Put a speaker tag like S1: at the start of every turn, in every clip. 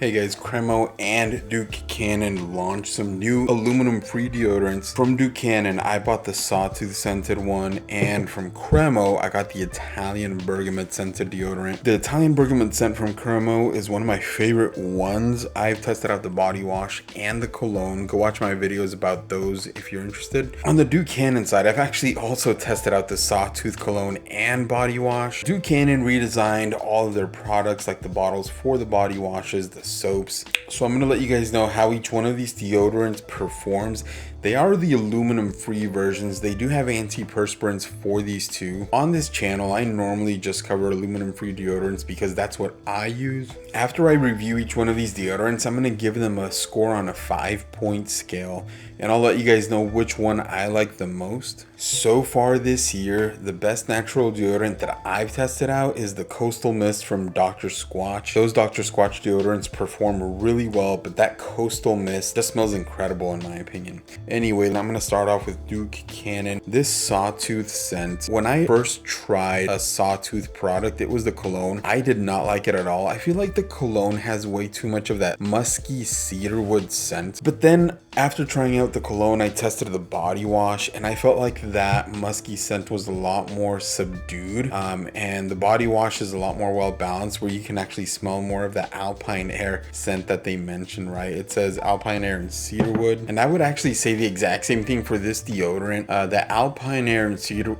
S1: Hey guys, Cremo and Duke Cannon launched some new aluminum-free deodorants. From Duke Cannon, I bought the Sawtooth scented one, and from Cremo, I got the Italian Bergamo scented deodorant. The Italian Bergamo scent from Cremo is one of my favorite ones. I've tested out the body wash and the cologne. Go watch my videos about those if you're interested. On the Duke Cannon side, I've actually also tested out the Sawtooth cologne and body wash. Duke Cannon redesigned all of their products, like the bottles for the body washes, the soaps. So I'm going to let you guys know how each one of these deodorants performs. They are the aluminum free versions. They do have antiperspirants for these two. On this channel, I normally just cover aluminum free deodorants because that's what I use. After I review each one of these deodorants, I'm going to give them a score on a 5-point scale, and I'll let you guys know which one I like the most. So far this year, the best natural deodorant that I've tested out is the Coastal Mist from Dr. Squatch. Those Dr. Squatch deodorants perform really well, but that Coastal Mist just smells incredible in my opinion. Anyway, I'm going to start off with Duke Cannon. This Sawtooth scent, when I first tried a Sawtooth product, it was the cologne. I did not like it at all. I feel like the cologne has way too much of that musky cedarwood scent. But then after trying out the cologne, I tested the body wash, and I felt like that musky scent was a lot more subdued. And the body wash is a lot more well balanced, where you can actually smell more of the alpine air scent that they mentioned, right? It says alpine air and cedarwood, and I would actually say the exact same thing for this deodorant. The alpine air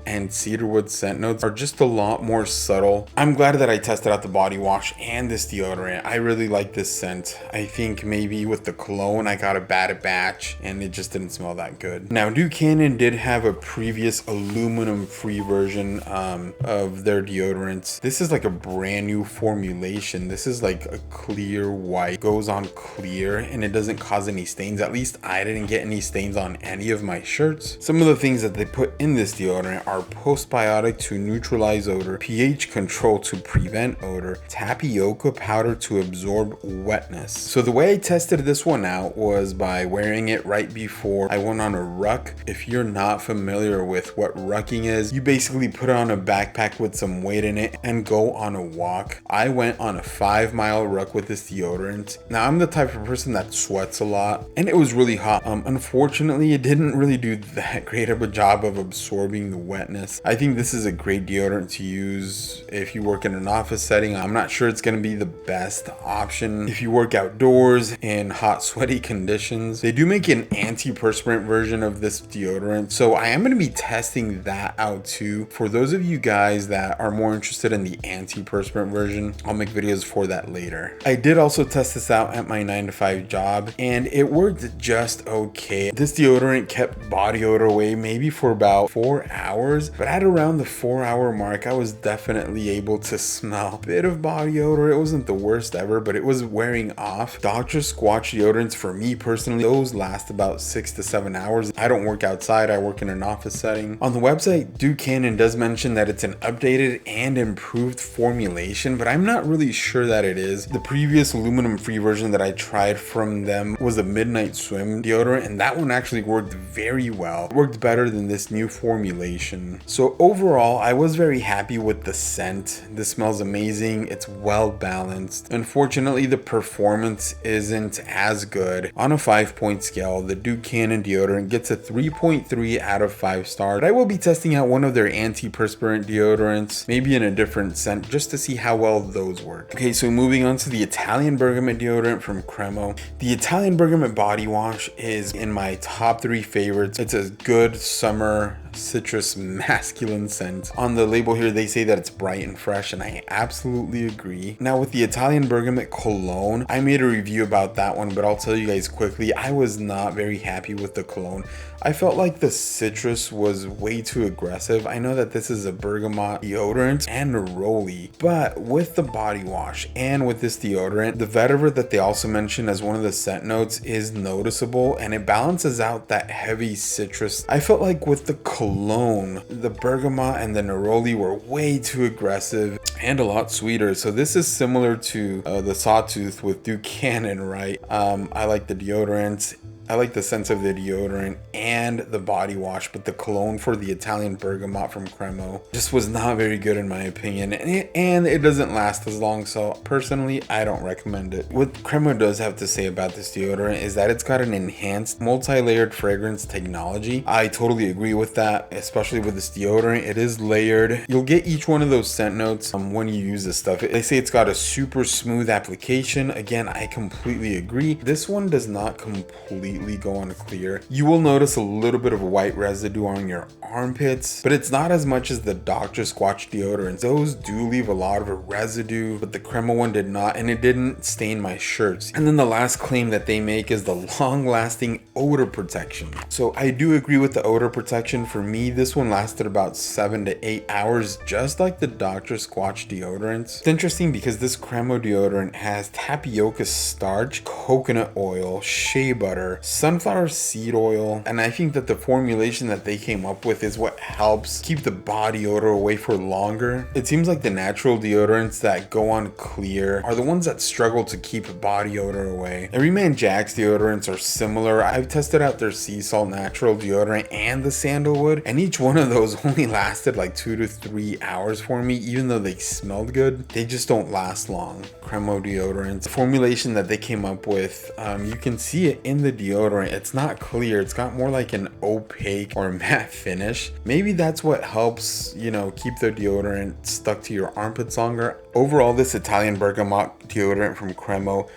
S1: and cedarwood scent notes are just a lot more subtle. I'm glad that I tested out the body wash and this deodorant. I really like this scent. I think maybe with the cologne I got a bad batch and it just didn't smell that good. Now, Duke Cannon did have a previous aluminum free version of their deodorants. This is like a brand new formulation. This is like a clear white, goes on clear, and it doesn't cause any stains. At least I didn't get any stains on any of my shirts. Some of the things that they put in this deodorant are postbiotic to neutralize odor, pH control to prevent odor, tapioca powder to absorb wetness. So the way I tested this one out was by wearing it right before I went on a ruck. If you're not familiar with what rucking is, you basically put on a backpack with some weight in it and go on a walk. I went on a 5-mile ruck with this deodorant. Now, I'm the type of person that sweats a lot, and it was really hot. Unfortunately, it didn't really do that great of a job of absorbing the wetness. I think this is a great deodorant to use if you work in an office setting. I'm not sure it's going to be the best option if you work outdoors in hot, sweaty conditions. They do make an antiperspirant version of this deodorant, so I am going to be testing that out too. For those of you guys that are more interested in the antiperspirant version, I'll make videos for that later. I did also test this out at my 9-to-5 job, and it worked just okay. This deodorant kept body odor away maybe for about 4 hours, but at around the 4-hour mark, I was definitely able to smell a bit of body odor. It wasn't the worst ever, but it was wearing off. Dr. Squatch deodorants, for me personally, those last about 6 to 7 hours. I don't work outside, I work in an office setting. On the website, Duke Cannon does mention that it's an updated and improved formulation, but I'm not really sure that it is. The previous aluminum free version that I tried from them was the Midnight Swim deodorant, and that one actually worked very well. It worked better than this new formulation. So overall, I was very happy with the scent. This smells amazing. It's well balanced. Unfortunately, the performance isn't as good. On a 5-point scale, the Duke Cannon deodorant gets a 3.3 out of 5 stars. But I will be testing out one of their antiperspirant deodorants, maybe in a different scent, just to see how well those work. Okay, so moving on to the Italian Bergamo deodorant from Cremo. The Italian Bergamo body wash is in my top 3 favorites. It's a good summer citrus masculine scent. On the label here, they say that it's bright and fresh, and I absolutely agree. Now, with the Italian Bergamo cologne, I made a review about that one, but I'll tell you guys quickly, I was not very happy with the cologne. I felt like the citrus was way too aggressive. I know that this is a bergamot deodorant and neroli, but with the body wash and with this deodorant, the vetiver that they also mentioned as one of the scent notes is noticeable, and it balances out that heavy citrus. I felt like with the cologne, the bergamot and the neroli were way too aggressive and a lot sweeter. So this is similar to the Sawtooth with Duke Cannon, right? I like the deodorant. I like the scent of the deodorant and the body wash, but the cologne for the Italian Bergamot from Cremo just was not very good in my opinion, and it doesn't last as long, so personally I don't recommend it. What Cremo does have to say about this deodorant is that it's got an enhanced multi-layered fragrance technology. I totally agree with that, especially with this deodorant. It is layered. You'll get each one of those scent notes when you use this stuff. They say it's got a super smooth application. Again, I completely agree. This one does not completely go on clear. You will notice a little bit of white residue on your armpits, but it's not as much as the Dr. Squatch deodorants. Those do leave a lot of a residue, but the Cremo one did not, and it didn't stain my shirts. And then the last claim that they make is the long-lasting odor protection. So I do agree with the odor protection. For me, this one lasted about 7 to 8 hours, just like the Dr. Squatch deodorants. It's interesting because this Cremo deodorant has tapioca starch, coconut oil, shea butter, sunflower seed oil, and I think that the formulation that they came up with is what helps keep the body odor away for longer. It seems like the natural deodorants that go on clear are the ones that struggle to keep body odor away. Everyman Jack's deodorants are similar. I've tested out their sea salt natural deodorant and the sandalwood, and each one of those only lasted like 2 to 3 hours for me. Even though they smelled good, they just don't last long. Cremo deodorants, the formulation that they came up with, you can see it in the deodorant. It's not clear. It's got more like an opaque or matte finish. Maybe that's what helps, you know, keep the deodorant stuck to your armpits longer. Overall, this Italian Bergamot deodorant from Cremo,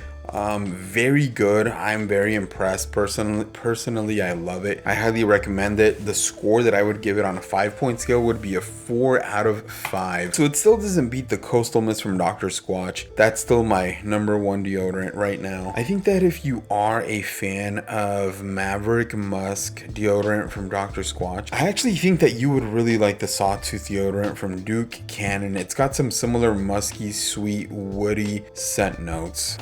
S1: very good. I'm very impressed. Personally, I love it. I highly recommend it. The score that I would give it on a 5-point scale would be a 4 out of 5. So it still doesn't beat the Coastal Mist from Dr. Squatch. That's still my #1 deodorant right now. I think that if you are a fan of Maverick Musk deodorant from Dr. Squatch, I actually think that you would really like the Sawtooth deodorant from Duke Cannon. It's got some similar musky, sweet, woody scent notes.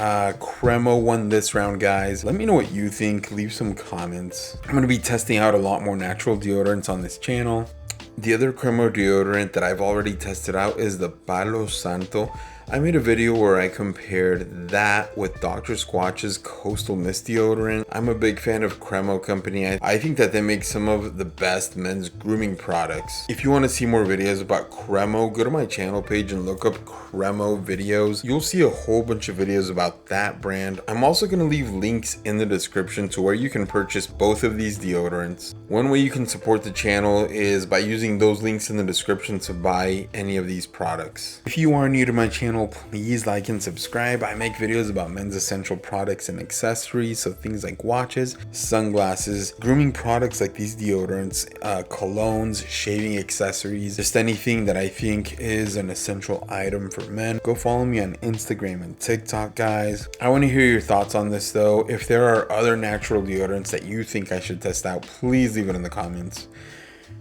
S1: Cremo won this round, guys. Let me know what you think. Leave some comments. I'm going to be testing out a lot more natural deodorants on this channel. The other Cremo deodorant that I've already tested out is the Palo Santo. I made a video where I compared that with Dr. Squatch's Coastal Mist deodorant. I'm a big fan of Cremo company. I think that they make some of the best men's grooming products. If you want to see more videos about Cremo, go to my channel page and look up Cremo videos. You'll see a whole bunch of videos about that brand. I'm also going to leave links in the description to where you can purchase both of these deodorants. One way you can support the channel is by using those links in the description to buy any of these products. If you are new to my channel, please like and subscribe. I make videos about men's essential products and accessories, so things like watches, sunglasses, grooming products like these deodorants, colognes, shaving accessories, just anything that I think is an essential item for men. Go follow me on Instagram and TikTok, guys. I want to hear your thoughts on this though. If there are other natural deodorants that you think I should test out, please leave it in the comments.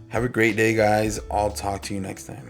S1: Have a great day, guys. I'll talk to you next time.